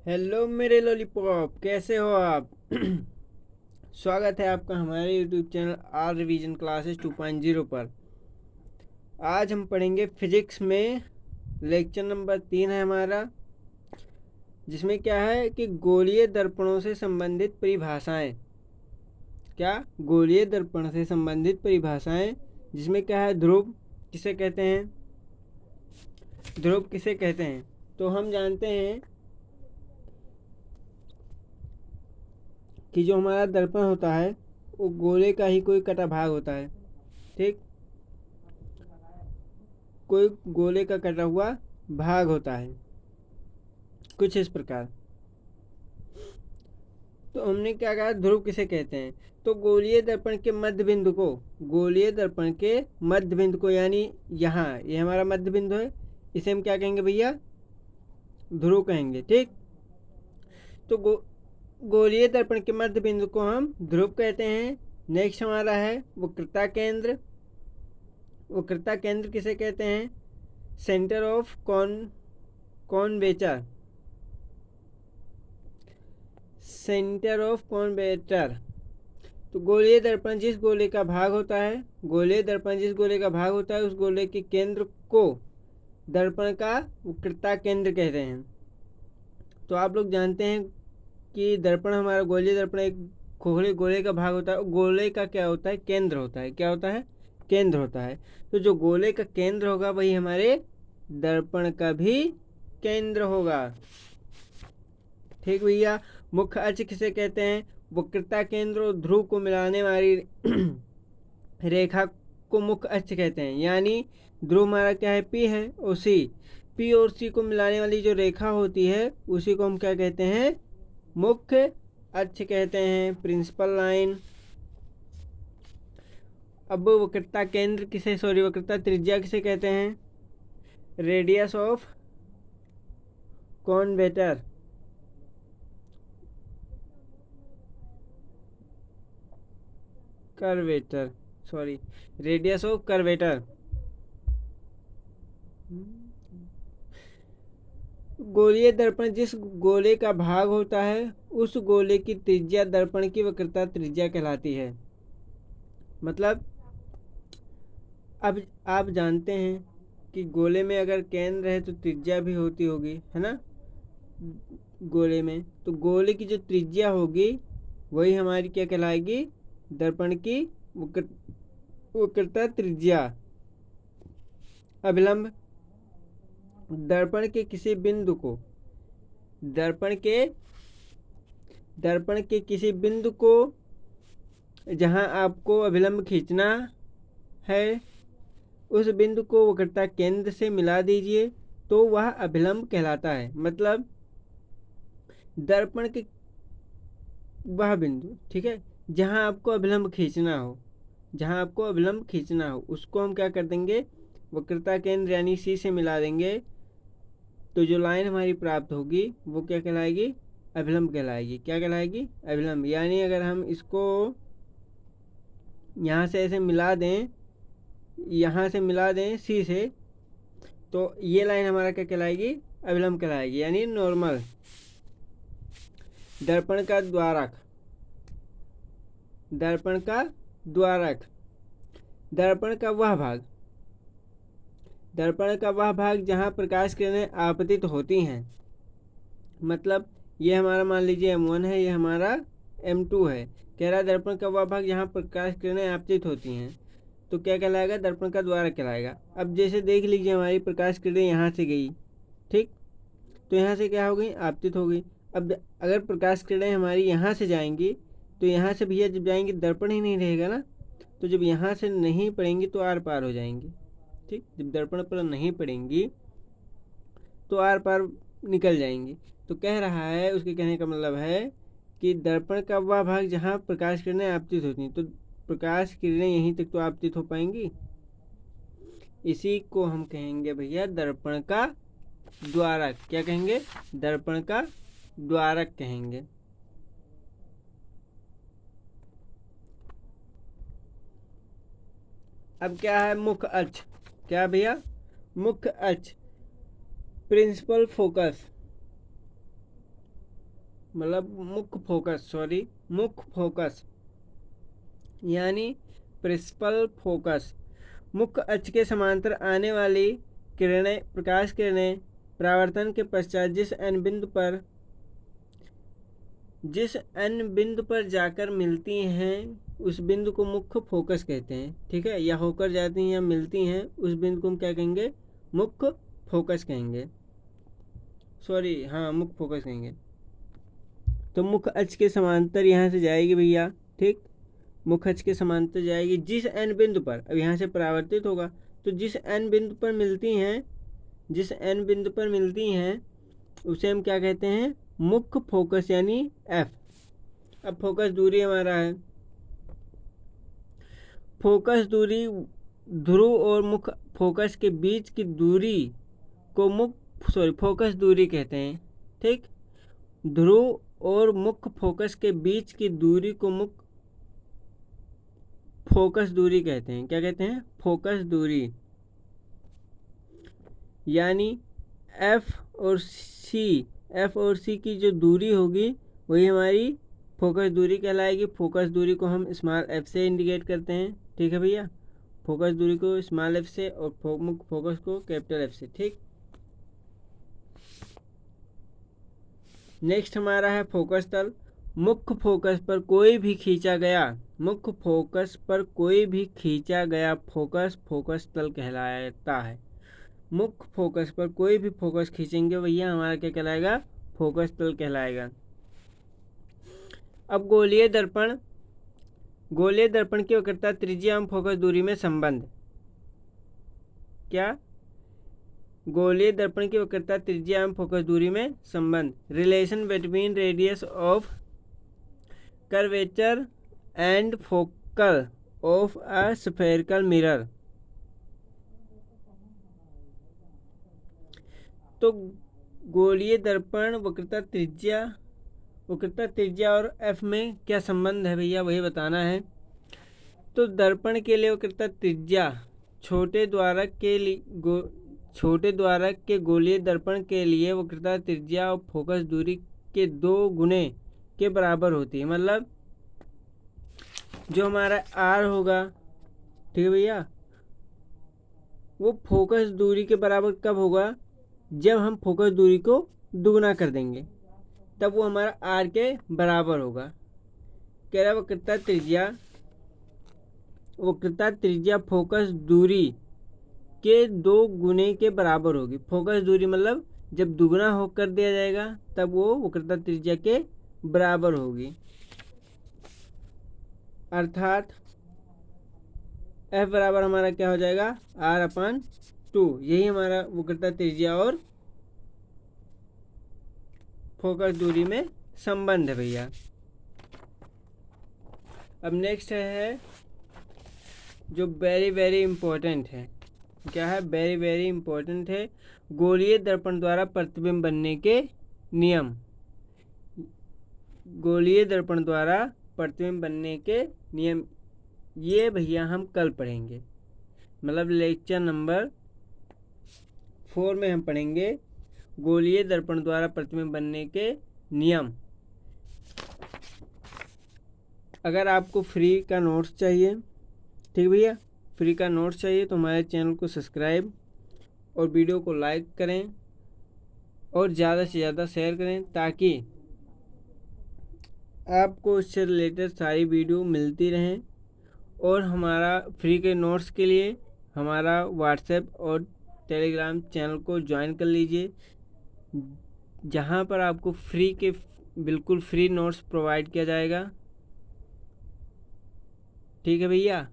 Hello मेरे lollipop, कैसे हो आप? स्वागत है आपका हमारे YouTube channel are revision classes 2.0 पर। आज हम पढ़ेंगे फिजिक्स में लेक्चर नंबर 3 है हमारा, जिसमें क्या है कि गोलीय दर्पणों से संबंधित परिभाषाएं। क्या? गोलीय दर्पण से संबंधित परिभाषाएं, जिसमें क्या है ध्रुव किसे कहते हैं, ध्रुव किसे कहते हैं। तो हम जानते हैं कि जो हमारा दर्पण होता है वो गोले का ही कोई कटा भाग होता है। ठीक, कोई गोले का कटा हुआ भाग होता है कुछ इस प्रकार। तो हमने क्या कहा, ध्रुव किसे कहते हैं। तो गोलीय दर्पण के मध्य बिंदु को, गोलीय दर्पण के मध्य बिंदु को, यानी यहाँ ये हमारा मध्य बिंदु है, इसे हम क्या कहेंगे भैया, ध्रुव कहेंगे। ठीक, तो गोलीय दर्पण के मध्य बिंदु को हम ध्रुव कहते हैं। नेक्स्ट हमारा है वक्रता केंद्र। वक्रता केंद्र किसे कहते हैं? Centre of curvature, centre of curvature. तो गोलीय दर्पण जिस गोले का भाग होता है, गोलीय दर्पण जिस गोले का भाग होता है, उस गोले के केंद्र को दर्पण का वक्रता केंद्र कहते हैं। तो आप लोग जानते हैं कि दर्पण, हमारा गोलीय दर्पण एक खोखले गोले का भाग होता है। गोले का क्या होता है, केंद्र होता है। क्या होता है? केंद्र होता है। तो जो गोले का केंद्र होगा वही हमारे दर्पण का भी केंद्र होगा। ठीक भैया। मुख्य अक्ष किसे कहते हैं? वक्रता केंद्र और ध्रुव को मिलाने वाली रेखा को मुख्य अक्ष कहते हैं। यानी ध्रुव हमारा क्या है, पी है, और सी, पी और सी को मिलाने वाली जो रेखा होती है उसी को हम क्या कहते हैं, मुख्य अक्ष कहते हैं, प्रिंसिपल लाइन। अब वक्रता केंद्र किसे, सॉरी वक्रता त्रिज्या किसे कहते हैं? Radius of curvature, curvature, sorry, radius of curvature. गोलीय दर्पण जिस गोले का भाग होता है उस गोले की त्रिज्या दर्पण की वक्रता त्रिज्या कहलाती है। मतलब अब आप जानते हैं कि गोले में अगर केंद्र है तो त्रिज्या भी होती होगी, है ना, गोले में। तो गोले की जो त्रिज्या होगी वही हमारी क्या कहलाएगी, दर्पण की वक्रता त्रिज्या। अभिलंब, दर्पण के किसी बिंदु को, दर्पण के दर्पण के किसी बिंदु को जहां आपको अभिलंब खींचना है, उस बिंदु को वक्रता केंद्र से मिला दीजिए तो वह अभिलंब कहलाता है। मतलब दर्पण के वह बिंदु, ठीक है, जहां आपको अभिलंब खींचना हो, जहां आपको अभिलंब खींचना हो उसको हम क्या कर देंगे, वक्रता केंद्र यानी सी से मिला देंगे। तो जो लाइन हमारी प्राप्त होगी वो क्या कहलाएगी, अभिलंब कहलाएगी। क्या कहलाएगी, अभिलंब। यानी अगर हम इसको यहाँ से ऐसे मिला दें, यहाँ से मिला दें सी से, तो ये लाइन हमारा क्या कहलाएगी, अभिलंब कहलाएगी, यानी नॉर्मल। दर्पण का द्वारक, दर्पण का द्वारक, दर्पण का वह भाग, दर्पण का वह भाग जहाँ प्रकाश किरणें आपतित होती हैं। मतलब ये हमारा मान लीजिए M1 है, ये हमारा M2 है। कह रहा है दर्पण का वह भाग जहाँ प्रकाश किरणें आपतित होती हैं, तो क्या कहलाएगा, दर्पण का द्वारक कहलाएगा। अब जैसे देख लीजिए हमारी प्रकाश किरणें यहाँ से गई, ठीक, तो यहाँ से क्या हो गई, आपतित हो गई। अब अगर प्रकाश किरणें हमारी यहाँ से जाएंगी तो यहाँ से भैया जब जाएंगी दर्पण ही नहीं रहेगा ना, तो जब यहाँ से नहीं पड़ेंगी तो आर पार हो जाएंगी। ठीक, जब दर्पण पर नहीं पड़ेंगी तो आर पार निकल जाएंगी। तो कह रहा है, उसके कहने का मतलब है कि दर्पण का वह भाग जहाँ प्रकाश किरणें आपतित होती हैं, तो प्रकाश किरणें यहीं तक तो आपतित हो पाएंगी। इसी को हम कहेंगे भैया दर्पण का द्वारक। क्या कहेंगे, दर्पण का द्वारक कहेंगे। अब क्या है, मुख्य अक्ष। क्या भैया, मुख्य अक्ष, प्रिंसिपल फोकस। मतलब मुख्य फोकस यानी प्रिंसिपल फोकस। मुख्य अक्ष के समांतर आने वाली किरणें, प्रकाश किरणें परावर्तन के पश्चात जिस एन बिंदु पर जाकर मिलती हैं उस बिंदु को मुख्य फोकस कहते हैं। ठीक है, या होकर जाती हैं या मिलती हैं उस बिंदु को हम क्या कहेंगे? मुख्य फोकस कहेंगे। मुख्य फोकस कहेंगे। तो मुख्य अक्ष के समांतर यहाँ से जाएगी भैया। ठीक, मुख्य अक्ष के समांतर जाएगी जिस एन बिंदु पर, अब यहाँ से परावर्तित होगा, तो जिस एन बिंदु पर मिलती हैं उसे हम क्या कहते हैं? मुख्य फोकस यानी एफ। अब फोकस दूरी हमारा है। फोकस दूरी ध्रुव और मुख्य फोकस के बीच की दूरी को फोकस दूरी कहते हैं। ठीक, ध्रुव और मुख्य फोकस के बीच की दूरी को मुख्य फोकस दूरी कहते हैं। क्या कहते हैं? फोकस दूरी। यानी एफ और सी की जो दूरी होगी वही हमारी फोकस दूरी कहलाएगी। फोकस दूरी को हम स्मॉल एफ से इंडिकेट करते हैं। ठीक है भैया, फोकस दूरी को स्मॉल एफ से और मुख्य फोकस को कैपिटल एफ से। ठीक, नेक्स्ट हमारा है फोकस तल। मुख्य फोकस पर कोई भी खींचा गया फोकस तल कहलाता है। मुख्य फोकस पर कोई भी फोकस खींचेंगे भैया हमारा क्या कहलाएगा? फोकस तल कहलाएगा। अब गोलीय दर्पण की वक्रता त्रिज्या एवं फोकस दूरी में संबंध। क्या? गोलीय दर्पण की वक्रता त्रिज्या एवं फोकस दूरी में संबंध। Relation between radius of curvature and focal of a spherical mirror. तो गोलीय दर्पण वक्रता त्रिज्या और एफ में क्या संबंध है भैया, वही बताना है। तो दर्पण के लिए वक्रता त्रिज्या छोटे द्वारक के गोलीय दर्पण के लिए वक्रता त्रिज्या और फोकस दूरी के 2 गुने के बराबर होती है। मतलब जो हमारा आर होगा, ठीक है भैया, वो फोकस दूरी के बराबर कब होगा? जब हम फोकस दूरी को दुगना कर देंगे तब वो हमारा आर के बराबर होगा। कह रहा वक्रता त्रिज्या फोकस दूरी के 2 गुने के बराबर होगी। फोकस दूरी मतलब जब दुगना होकर दिया जाएगा तब वो वक्रता त्रिज्या के बराबर होगी। अर्थात एफ बराबर हमारा क्या हो जाएगा? R/2। यही हमारा वक्रता त्रिज्या और फोकस दूरी में संबंध है भैया। अब नेक्स्ट है जो वेरी इंपॉर्टेंट है। क्या है? वेरी इंपॉर्टेंट है, गोलीय दर्पण द्वारा प्रतिबिंब बनने के नियम। गोलीय दर्पण द्वारा प्रतिबिंब बनने के नियम ये भैया हम कल पढ़ेंगे। मतलब लेक्चर नंबर 4 में हम पढ़ेंगे गोलीय दर्पण द्वारा प्रतिबिंब बनने के नियम। अगर आपको फ्री का नोट्स चाहिए, ठीक भैया, फ्री का नोट्स चाहिए तो हमारे चैनल को सब्सक्राइब और वीडियो को लाइक करें और ज़्यादा से ज़्यादा शेयर करें ताकि आपको इससे रिलेटेड सारी वीडियो मिलती रहें। और हमारा फ्री के नोट्स के लिए हमारा व्हाट्सएप और टेलीग्राम चैनल को ज्वाइन कर लीजिए, जहां पर आपको बिल्कुल फ्री नोट्स प्रोवाइड किया जाएगा। ठीक है भैया।